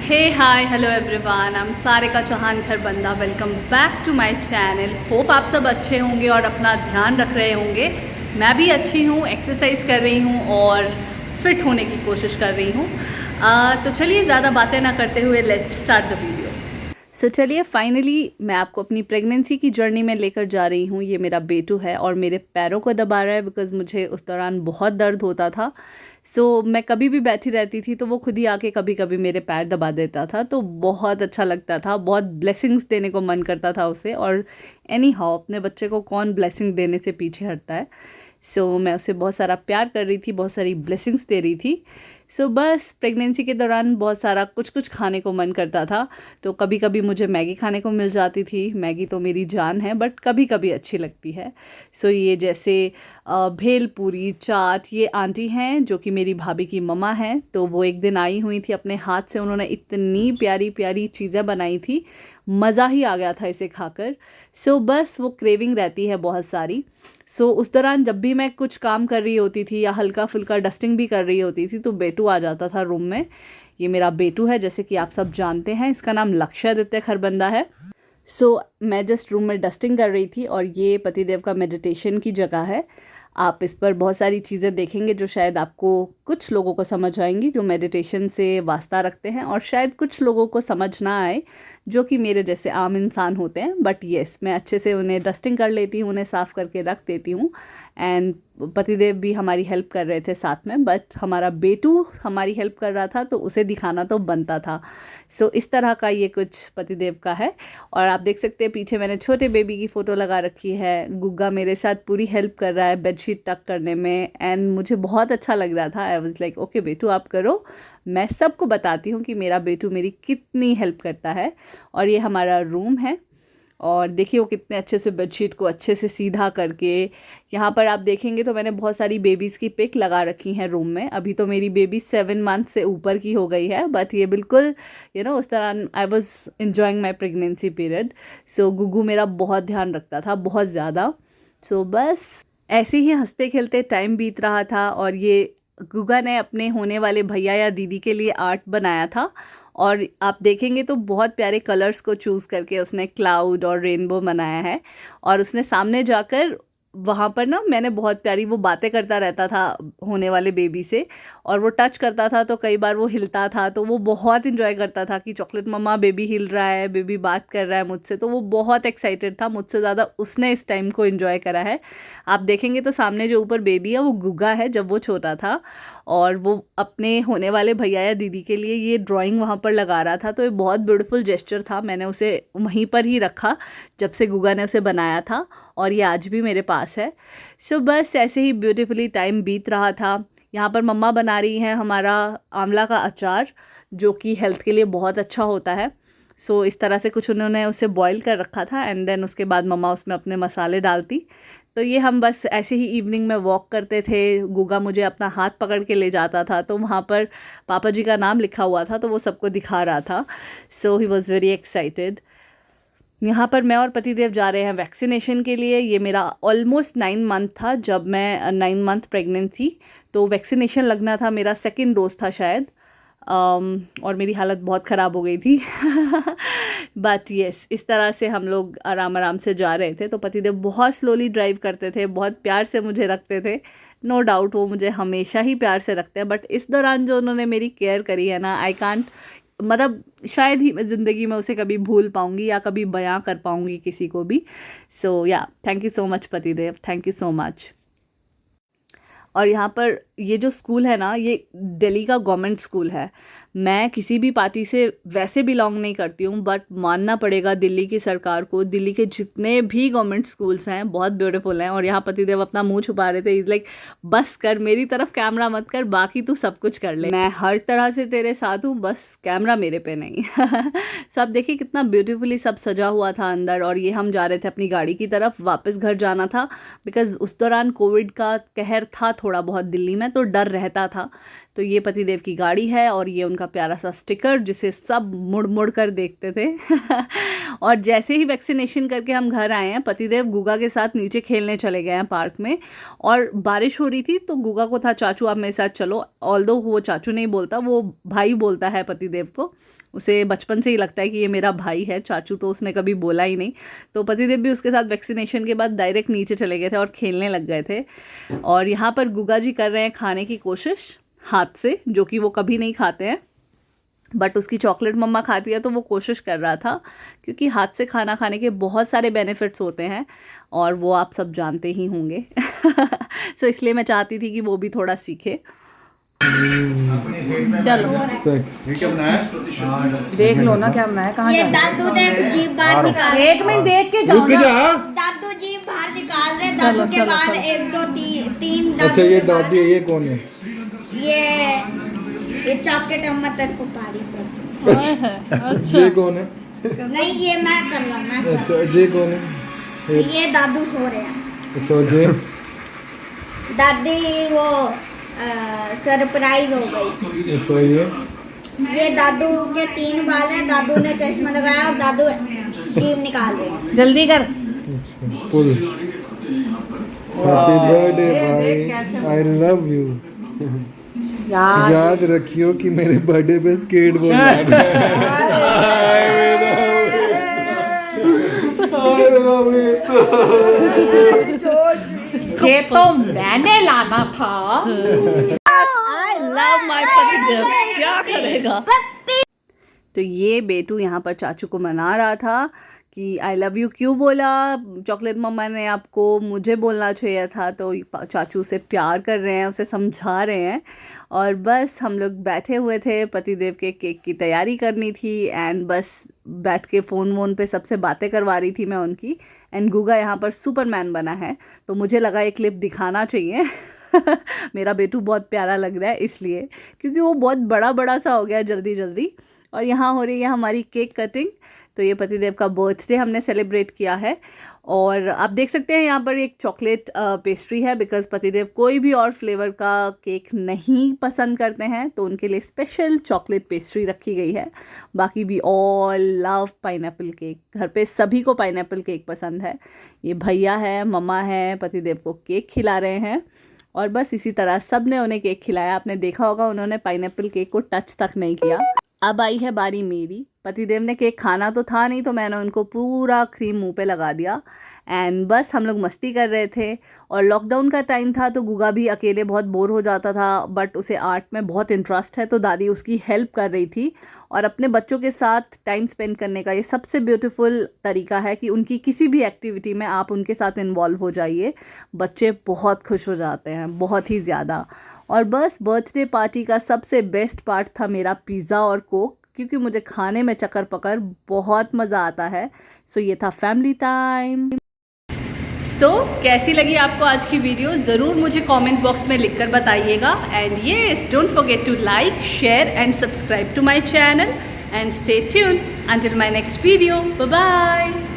Hey hi hello everyone, I am Sarika Chauhan Kharbanda. Welcome back to my channel. Hope आप सब अच्छे होंगे और अपना ध्यान रख रहे होंगे। मैं भी अच्छी हूँ, एक्सरसाइज कर रही हूँ और फिट होने की कोशिश कर रही हूँ। तो चलिए ज़्यादा बातें ना करते हुए लेट्स स्टार्ट द वीडियो। सो चलिए फाइनली मैं आपको अपनी प्रेगनेंसी की जर्नी में लेकर जा रही हूँ। ये मेरा बेटू है और मेरे पैरों को दबा रहा है बिकॉज़ मुझे उस दौरान बहुत दर्द होता था। मैं कभी भी बैठी रहती थी तो वो खुद ही आके कभी कभी मेरे पैर दबा देता था, तो बहुत अच्छा लगता था, बहुत ब्लेसिंग्स देने को मन करता था उसे। और एनी हाउ अपने बच्चे को कौन ब्लेसिंग देने से पीछे हटता है। मैं उसे बहुत सारा प्यार कर रही थी, बहुत सारी ब्लेसिंग्स दे रही थी। बस प्रेगनेंसी के दौरान बहुत सारा कुछ कुछ खाने को मन करता था। तो कभी कभी मुझे मैगी खाने को मिल जाती थी। मैगी तो मेरी जान है, बट कभी कभी अच्छी लगती है। ये जैसे भेल पूरी चाट, ये आंटी हैं जो कि मेरी भाभी की मम्मा हैं, तो वो एक दिन आई हुई थी अपने हाथ से। उन्होंने इतनी प्यारी प्यारी चीज़ें बनाई थी, मज़ा ही आ गया था इसे खाकर। बस वो क्रेविंग रहती है बहुत सारी। उस दौरान जब भी मैं कुछ काम कर रही होती थी या हल्का फुल्का डस्टिंग भी कर रही होती थी तो बेटू आ जाता था रूम में। ये मेरा बेटू है, जैसे कि आप सब जानते हैं, इसका नाम लक्ष्यादित्य खरबंदा है। मैं जस्ट रूम में डस्टिंग कर रही थी और ये पतिदेव का मेडिटेशन की जगह है। आप इस पर बहुत सारी चीज़ें देखेंगे जो शायद आपको कुछ लोगों को समझ आएंगी जो मेडिटेशन से वास्ता रखते हैं, और शायद कुछ लोगों को समझ ना आए जो कि मेरे जैसे आम इंसान होते हैं। बट येस, मैं अच्छे से उन्हें डस्टिंग कर लेती हूँ, उन्हें साफ़ करके रख देती हूँ। एंड पतिदेव भी हमारी हेल्प कर रहे थे साथ में, बट हमारा बेटू हमारी हेल्प कर रहा था तो उसे दिखाना तो बनता था। इस तरह का ये कुछ पतिदेव का है। और आप देख सकते हैं पीछे मैंने छोटे बेबी की फ़ोटो लगा रखी है। गुग्गा मेरे साथ पूरी हेल्प कर रहा है बेडशीट टक करने में, एंड मुझे बहुत अच्छा लग रहा था। आई वाज लाइक ओके बेटू आप करो, मैं सबको बताती हूँ कि मेरा बेटू मेरी कितनी हेल्प करता है। और ये हमारा रूम है, और देखिए वो कितने अच्छे से बेडशीट को अच्छे से सीधा करके, यहाँ पर आप देखेंगे तो मैंने बहुत सारी बेबीज़ की पिक लगा रखी हैं रूम में। अभी तो मेरी बेबी 7 मंथ से ऊपर की हो गई है, बट ये बिल्कुल उस दौरान I was enjoying my pregnancy period. Guggu मेरा बहुत ध्यान रखता था, बहुत ज़्यादा। बस ऐसे ही हंसते खेलते टाइम बीत रहा था। और ये गुग्गा ने अपने होने वाले भैया या दीदी के लिए आर्ट बनाया था, और आप देखेंगे तो बहुत प्यारे कलर्स को चूज़ करके उसने क्लाउड और रेनबो बनाया है। और उसने सामने जाकर वहाँ पर ना, मैंने बहुत प्यारी वो बातें करता रहता था होने वाले बेबी से, और वो टच करता था तो कई बार वो हिलता था, तो वो बहुत इन्जॉय करता था कि चॉकलेट मम्मा बेबी हिल रहा है, बेबी बात कर रहा है मुझसे। तो वो बहुत एक्साइटेड था, मुझसे ज़्यादा उसने इस टाइम को इन्जॉय करा है। आप देखेंगे तो सामने जो ऊपर बेबी है वो गुग्गा है जब वो छोटा था, और वो अपने होने वाले भैया या दीदी के लिए ये ड्राइंग वहाँ पर लगा रहा था। तो ये बहुत ब्यूटीफुल जेस्चर था, मैंने उसे वहीं पर ही रखा जब से गुग्गा ने उसे बनाया था, और ये आज भी मेरे पास है। बस ऐसे ही ब्यूटीफुली टाइम बीत रहा था। यहाँ पर मम्मा बना रही हैं हमारा आंवला का अचार, जो कि हेल्थ के लिए बहुत अच्छा होता है। इस तरह से कुछ उन्होंने उसे बॉईल कर रखा था, एंड देन उसके बाद मम्मा उसमें अपने मसाले डालती। तो ये हम बस ऐसे ही इवनिंग में वॉक करते थे। गुग्गा मुझे अपना हाथ पकड़ के ले जाता था, तो वहाँ पर पापा जी का नाम लिखा हुआ था तो वो सबको दिखा रहा था। He was very excited. यहाँ पर मैं और पतिदेव जा रहे हैं वैक्सीनेशन के लिए। ये मेरा ऑलमोस्ट 9 मंथ था जब मैं 9 मंथ प्रेग्नेंट थी, तो वैक्सीनेशन लगना था, मेरा सेकेंड डोज था शायद। और मेरी हालत बहुत ख़राब हो गई थी बट येस, इस तरह से हम लोग आराम आराम से जा रहे थे। तो पतिदेव बहुत स्लोली ड्राइव करते थे, बहुत प्यार से मुझे रखते थे। नो डाउट वो मुझे हमेशा ही प्यार से रखते हैं, बट इस दौरान जो उन्होंने मेरी केयर करी है ना, आई कांट, मतलब शायद ही मैं ज़िंदगी में उसे कभी भूल पाऊँगी या कभी बयां कर पाऊँगी किसी को भी। या थैंक यू सो मच पतिदेव, थैंक यू सो मच। और यहाँ पर ये जो स्कूल है ना, ये दिल्ली का गवर्नमेंट स्कूल है। मैं किसी भी पार्टी से वैसे बिलोंग नहीं करती हूँ, बट मानना पड़ेगा दिल्ली की सरकार को, दिल्ली के जितने भी गवर्नमेंट स्कूल्स हैं बहुत ब्यूटीफुल हैं। और यहाँ पतिदेव अपना मुंह छुपा रहे थे, इज़ लाइक बस कर, मेरी तरफ कैमरा मत कर, बाकी तू सब कुछ कर ले, मैं हर तरह से तेरे साथ हूँ, बस कैमरा मेरे पे नहीं सब देखिए कितना ब्यूटीफुली सब सजा हुआ था अंदर। और ये हम जा रहे थे अपनी गाड़ी की तरफ, वापस घर जाना था, बिकॉज़ उस दौरान कोविड का कहर था थोड़ा बहुत दिल्ली में, तो डर रहता था। तो ये पतिदेव की गाड़ी है और ये उनका प्यारा सा स्टिकर जिसे सब मुड़ मुड़ कर देखते थे। और जैसे ही वैक्सीनेशन करके हम घर आए हैं, पतिदेव गुगा के साथ नीचे खेलने चले गए हैं पार्क में, और बारिश हो रही थी तो गुगा को था चाचू आप मेरे साथ चलो। ऑल्दो वो चाचू नहीं बोलता, वो भाई बोलता है पतिदेव को। उसे बचपन से ही लगता है कि ये मेरा भाई है, चाचू तो उसने कभी बोला ही नहीं। तो पतिदेव भी उसके साथ वैक्सीनेशन के बाद डायरेक्ट नीचे चले गए थे और खेलने लग गए थे। और यहाँ पर गुगा जी कर रहे हैं खाने की कोशिश हाथ से, जो कि वो कभी नहीं खाते हैं, बट उसकी चॉकलेट मम्मा खाती है तो वो कोशिश कर रहा था, क्योंकि हाथ से खाना खाने के बहुत सारे बेनिफिट्स होते हैं और वो आप सब जानते ही होंगे। सो इसलिए मैं चाहती थी कि वो भी थोड़ा सीखे। चलो देख लो ना क्या मैं कहाँ ये दादू ने जीभ बाहर निकाल, एक मिनट देख के जाओ ना। दादू जीभ बाहर निकाल रहे, दादू के बाल 1 2 3 अच्छा ये दादी है, ये कौन है? ये चॉकलेट अम्मा तक को पारी पर। अच्छा ये कौन है? नहीं ये मैं कर रहा हूं, मैं कर अच्छा ये कौन है? रहा हूं। ये दादू सो रहे हैं। अच्छा ये दादी वो सरप्राइज हो गई। अच्छा ये दादू के 3 बाल हैं, दादू ने चश्मा लगाया और दादू जीभ निकाल रहे हैं। जल्दी कर। अच्छा पुल। हैप्पी बर्थडे भाई, आई लव यू। याद रखियो कि मेरे बर्थडे पे स्केटबोर्ड ये तो मैंने लाना था। आई लव माय पतिदेव, क्या करेगा। तो ये बेटू यहाँ पर चाचू को मना रहा था कि आई लव यू क्यों बोला चॉकलेट मम्मा ने आपको, मुझे बोलना चाहिए था। तो चाचू उसे प्यार कर रहे हैं, उसे समझा रहे हैं। और बस हम लोग बैठे हुए थे, पतिदेव के केक की तैयारी करनी थी एंड बस बैठ के फ़ोन पे सबसे बातें करवा रही थी मैं उनकी। एंड गुगा यहाँ पर सुपरमैन बना है, तो मुझे लगा एक क्लिप दिखाना चाहिए। मेरा बेटू बहुत प्यारा लग रहा है इसलिए, क्योंकि वो बहुत बड़ा सा हो गया जल्दी जल्दी। और यहाँ हो रही है हमारी केक कटिंग। तो ये पतिदेव का बर्थडे हमने सेलिब्रेट किया है। और आप देख सकते हैं यहाँ पर एक चॉकलेट पेस्ट्री है, बिकॉज़ पतिदेव कोई भी और फ्लेवर का केक नहीं पसंद करते हैं, तो उनके लिए स्पेशल चॉकलेट पेस्ट्री रखी गई है। बाकी भी ऑल लव पाइनएप्पल केक, घर पे सभी को पाइनएप्पल केक पसंद है। ये भैया है, मम्मा है, पतिदेव को केक खिला रहे हैं और बस इसी तरह सब ने उन्हें केक खिलाया। आपने देखा होगा उन्होंने पाइनएप्पल केक को टच तक नहीं किया। अब आई है बारी मेरी। पतिदेव ने केक खाना तो था नहीं, तो मैंने उनको पूरा क्रीम मुंह पे लगा दिया एंड बस हम लोग मस्ती कर रहे थे। और लॉकडाउन का टाइम था तो गुगा भी अकेले बहुत बोर हो जाता था, बट उसे आर्ट में बहुत इंटरेस्ट है, तो दादी उसकी हेल्प कर रही थी। और अपने बच्चों के साथ टाइम स्पेंड करने का ये सबसे ब्यूटीफुल तरीका है कि उनकी किसी भी एक्टिविटी में आप उनके साथ इन्वॉल्व हो जाइए। बच्चे बहुत खुश हो जाते हैं, बहुत ही ज़्यादा। और बस बर्थडे पार्टी का सबसे बेस्ट पार्ट था मेरा पिज़्ज़ा और कोक, क्योंकि मुझे खाने में चक्कर पकड़ बहुत मज़ा आता है। सो ये था फैमिली टाइम। सो कैसी लगी आपको आज की वीडियो, ज़रूर मुझे कमेंट बॉक्स में लिखकर बताइएगा। And yes, don't forget to like, share and subscribe to my channel and stay tuned until my next video. Bye bye.